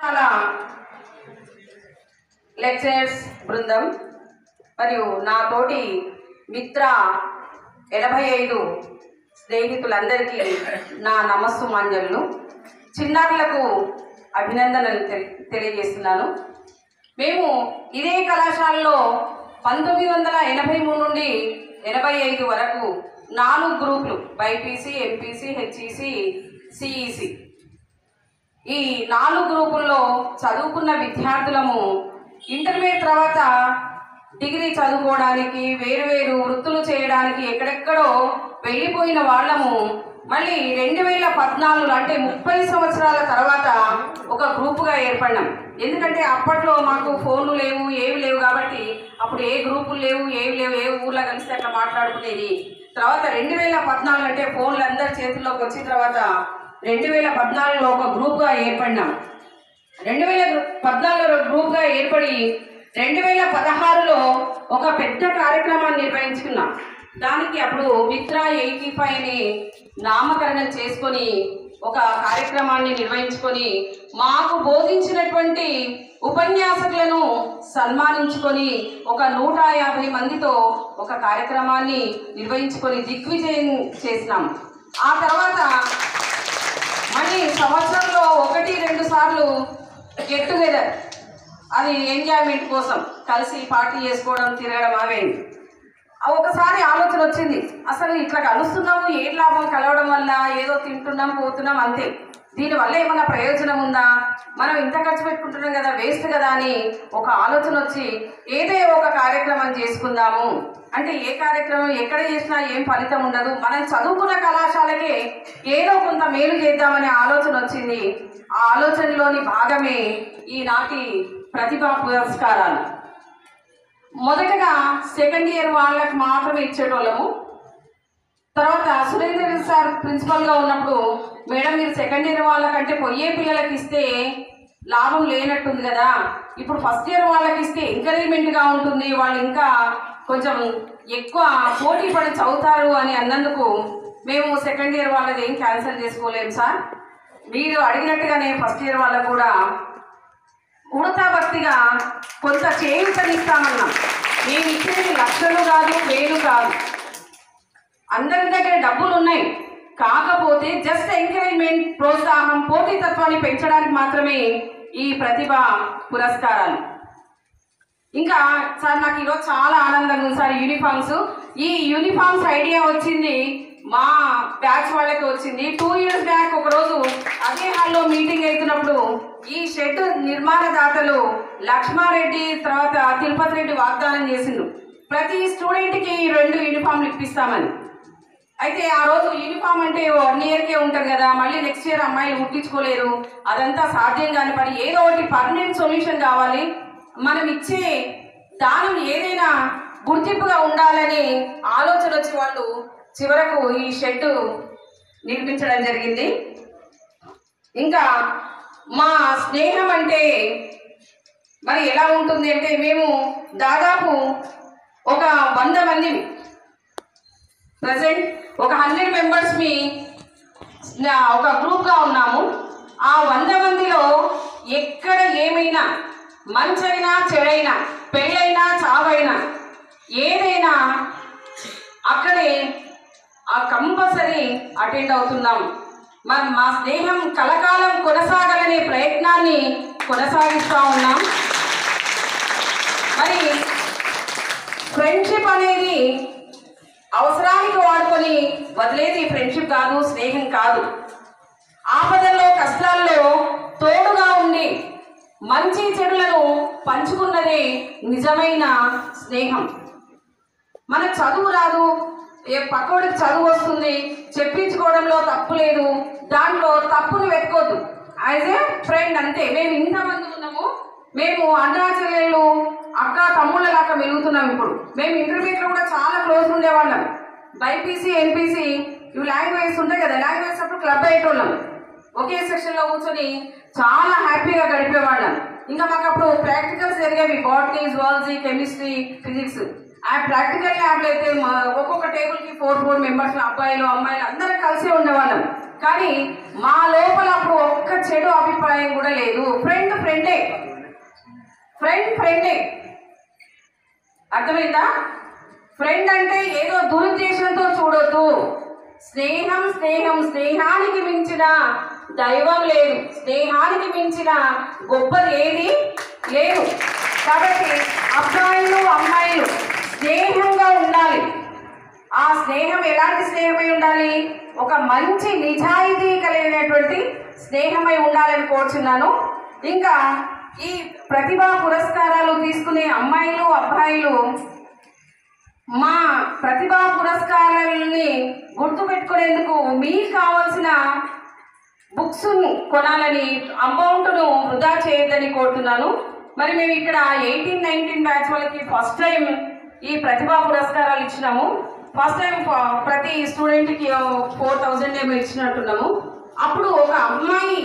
చాలా లెక్చరర్స్ బృందం మరియు నా తోటి మిత్ర 85 స్నేహితులందరికీ నా నమస్సుమాంజలు. చిన్నారులకు అభినందనలు తెలియజేస్తున్నాను. మేము ఇదే కళాశాలలో 1983 నుండి 85 వరకు 4 గ్రూపులు బైపీసీ, ఎంపీసీ, హెచ్ఈసీ, సిఈసీ ఈ 4 గ్రూపుల్లో చదువుకున్న విద్యార్థులము ఇంటర్మీడియట్ తర్వాత డిగ్రీ చదువుకోవడానికి వేరు వృత్తులు చేయడానికి ఎక్కడెక్కడో వెళ్ళిపోయిన వాళ్ళము మళ్ళీ 2014 అంటే 30 సంవత్సరాల తర్వాత ఒక గ్రూపుగా ఏర్పడినాం. ఎందుకంటే అప్పట్లో మాకు ఫోన్లు లేవు, ఏవి లేవు కాబట్టి అప్పుడు ఏ గ్రూపులు లేవు, ఏవి లేవు, ఏ ఊర్లో కలిస్తే అట్లా మాట్లాడుకునేది. తర్వాత 2014 అంటే ఫోన్లు అందరి చేతుల్లోకి వచ్చిన తర్వాత 2014లో ఒక గ్రూప్గా ఏర్పడినాం. 2014 గ్రూప్గా ఏర్పడి 2016లో ఒక పెద్ద కార్యక్రమాన్ని నిర్వహించుకున్నాం. దానికి అప్పుడు మిత్ర 85 అని నామకరణం చేసుకొని ఒక కార్యక్రమాన్ని నిర్వహించుకొని మాకు బోధించినటువంటి ఉపన్యాసకులను సన్మానించుకొని ఒక 150 మందితో ఒక కార్యక్రమాన్ని నిర్వహించుకొని దిగ్విజయం చేసినాం. ఆ తర్వాత మళ్ళీ సంవత్సరంలో 1-2 సార్లు గెట్ టుగెదర్, అది ఎంజాయ్మెంట్ కోసం కలిసి పార్టీ చేసుకోవడం, తిరగడం అవేంటి. ఒకసారి ఆలోచన వచ్చింది, అసలు ఇట్లా కలుస్తున్నాము, ఏ లాభం కలవడం వల్ల, ఏదో తింటున్నాం పోతున్నాం అంతే, దీనివల్ల ఏమైనా ప్రయోజనం ఉందా, మనం ఇంత ఖర్చు పెట్టుకుంటున్నాం కదా, వేస్ట్ కదా అని ఒక ఆలోచన వచ్చి ఏదే ఒక కార్యక్రమం చేసుకుందాము. అంటే ఏ కార్యక్రమం ఎక్కడ చేసినా ఏం ఫలితం ఉండదు, మనం చదువుకున్న కళాశాలకే ఏదో కొంత మేలు చేద్దామనే ఆలోచన వచ్చింది. ఆ ఆలోచనలోని భాగమే ఈనాటి ప్రతిభా పురస్కారాలు. మొదటగా సెకండ్ ఇయర్ వాళ్ళకి మాత్రమే ఇచ్చేటోళ్ళము. తర్వాత సురేంద్ర సార్ ప్రిన్సిపల్గా ఉన్నప్పుడు, మేడం మీరు సెకండ్ ఇయర్ వాళ్ళకంటే పోయే పిల్లలకి ఇస్తే లాభం లేనట్టుంది కదా, ఇప్పుడు ఫస్ట్ ఇయర్ వాళ్ళకి ఇస్తే ఎంకరేజ్మెంట్గా ఉంటుంది, వాళ్ళు ఇంకా కొంచెం ఎక్కువ పోటీ పడి చదువుతారు అని అన్నందుకు మేము సెకండ్ ఇయర్ వాళ్ళది ఏం క్యాన్సిల్ చేసుకోలేము సార్, మీరు అడిగినట్టుగానే ఫస్ట్ ఇయర్ వాళ్ళకు కూడా ఉడతా భక్తిగా కొంత చేయూతనిస్తామన్నాం. మేము ఇచ్చేది లక్షలు కాదు, వేలు కాదు, అందరి దగ్గర డబ్బులు ఉన్నాయి, కాకపోతే జస్ట్ ఎంకరేజ్మెంట్, ప్రోత్సాహం, పోటీతత్వాన్ని పెంచడానికి మాత్రమే ఈ ప్రతిభ పురస్కారాలు. ఇంకా సార్ నాకు ఈరోజు చాలా ఆనందంగా ఉంది సార్. ఈ యూనిఫామ్స్ ఐడియా వచ్చింది మా బ్యాచ్ వాళ్ళకి వచ్చింది. 2 years బ్యాక్ ఒకరోజు అదే హాల్లో మీటింగ్ అవుతున్నప్పుడు ఈ షెడ్ నిర్మాణదాతలు లక్ష్మారెడ్డి తర్వాత తిరుపతి రెడ్డి వాగ్దానం చేసిండు, ప్రతి స్టూడెంట్కి 2 యూనిఫామ్లు ఇప్పిస్తామని. అయితే ఆ రోజు యూనిఫామ్ అంటే 1 yearకే ఉంటుంది కదా, మళ్ళీ నెక్స్ట్ ఇయర్ అమ్మాయిలు కుట్టించుకోలేరు, అదంతా సాధ్యం కాని పని, ఏదో ఒకటి పర్మనెంట్ సొల్యూషన్ కావాలి, మనం ఇచ్చే దానం ఏదైనా గుర్తింపుగా ఉండాలని ఆలోచన వచ్చి వాళ్ళు చివరకు ఈ షెడ్ నిర్మించడం జరిగింది. ఇంకా మా స్నేహం అంటే మరి ఎలా ఉంటుంది అంటే, మేము దాదాపు ఒక 100 మంది ప్రజెంట్ ఒక 100 మెంబర్స్ని ఒక గ్రూప్గా ఉన్నాము. ఆ 100 మందిలో ఎక్కడ ఏమైనా మంచైనా చెడైనా, పెళ్ళైనా చావైనా, ఏదైనా అక్కడే కంపల్సరీ అటెండ్ అవుతున్నాం. మరి మా స్నేహం కలకాలం కొనసాగాలనే ప్రయత్నాన్ని కొనసాగిస్తూ ఉన్నాం. మరి ఫ్రెండ్షిప్ అనేది అవసరానికి వాడుకొని వదిలేది ఫ్రెండ్షిప్ కాదు, స్నేహం కాదు. ఆపదల్లో కష్టాల్లో తోడుగా ఉండి మంచి చెడులను పంచుకున్నదే నిజమైన స్నేహం. మనకు చదువు రాదు, పక్కోడికి చదువు వస్తుంది, చెప్పించుకోవడంలో తప్పు లేదు, దాంట్లో తప్పును వెతుకోద్దు, యాజ్ ఏ ఫ్రెండ్ అంతే. మేము ఇంతమంది ఉన్నాము, మేము అన్నాచెల్లెళ్ళు అక్క తమ్ముళ్ళ లాగా మెలుగుతున్నాం. ఇప్పుడు మేము ఇంటర్మీడియట్లో కూడా చాలా క్లోజ్ ఉండేవాళ్ళం. బైపీసీ, ఎంపీసీ ఇవి లాంగ్వేజ్ ఉంటాయి కదా, లాంగ్వేజ్ అప్పుడు క్లబ్ అయ్యేటోళ్ళం, ఒకే సెక్షన్లో కూర్చొని చాలా హ్యాపీగా గడిపేవాళ్ళం. ఇంకా మాకు అప్పుడు ప్రాక్టికల్స్ జరిగేవి, బాటనీ, జువాలజీ, కెమిస్ట్రీ, ఫిజిక్స్. ఆ ప్రాక్టికల్ ల్యాబ్లో అయితే ఒక్కొక్క టేబుల్కి 4 మెంబర్స్, అబ్బాయిలు అమ్మాయిలు అందరం కలిసి ఉండేవాళ్ళం. కానీ మా లోపల అప్పుడు ఒక్క చెడు అభిప్రాయం కూడా లేదు. ఫ్రెండే, ఫ్రెండే. అర్థమైందా? ఫ్రెండ్ అంటే ఏదో దురుద్దేశంతో చూడొద్దు. స్నేహం స్నేహం స్నేహానికి మించిన దైవం లేదు, స్నేహానికి మించిన గొప్పది ఏది లేదు. కాబట్టి అబ్బాయిలు అమ్మాయిలు స్నేహంగా ఉండాలి. ఆ స్నేహం ఎలాంటి స్నేహమై ఉండాలి? ఒక మంచి నిజాయితీ కలిగినటువంటి స్నేహమై ఉండాలని కోరుచున్నాను. ఇంకా ఈ ప్రతిభా పురస్కారాలు తీసుకునే అమ్మాయిలు అబ్బాయిలు మా ప్రతిభా పురస్కారాలని గుర్తుపెట్టుకునేందుకు మీకు కావాల్సిన బుక్స్ కొనాలని, అమౌంట్ను వృధా చేయొద్దని కోరుతున్నాను. మరి మేము ఇక్కడ 18-19 బ్యాచ్ వాళ్ళకి ఫస్ట్ టైం ఈ ప్రతిభా పురస్కారాలు ఇచ్చినాము. ఫస్ట్ టైం ప్రతి స్టూడెంట్కి 4,000 ఏమో ఇచ్చినట్టున్నాము. అప్పుడు ఒక అమ్మాయి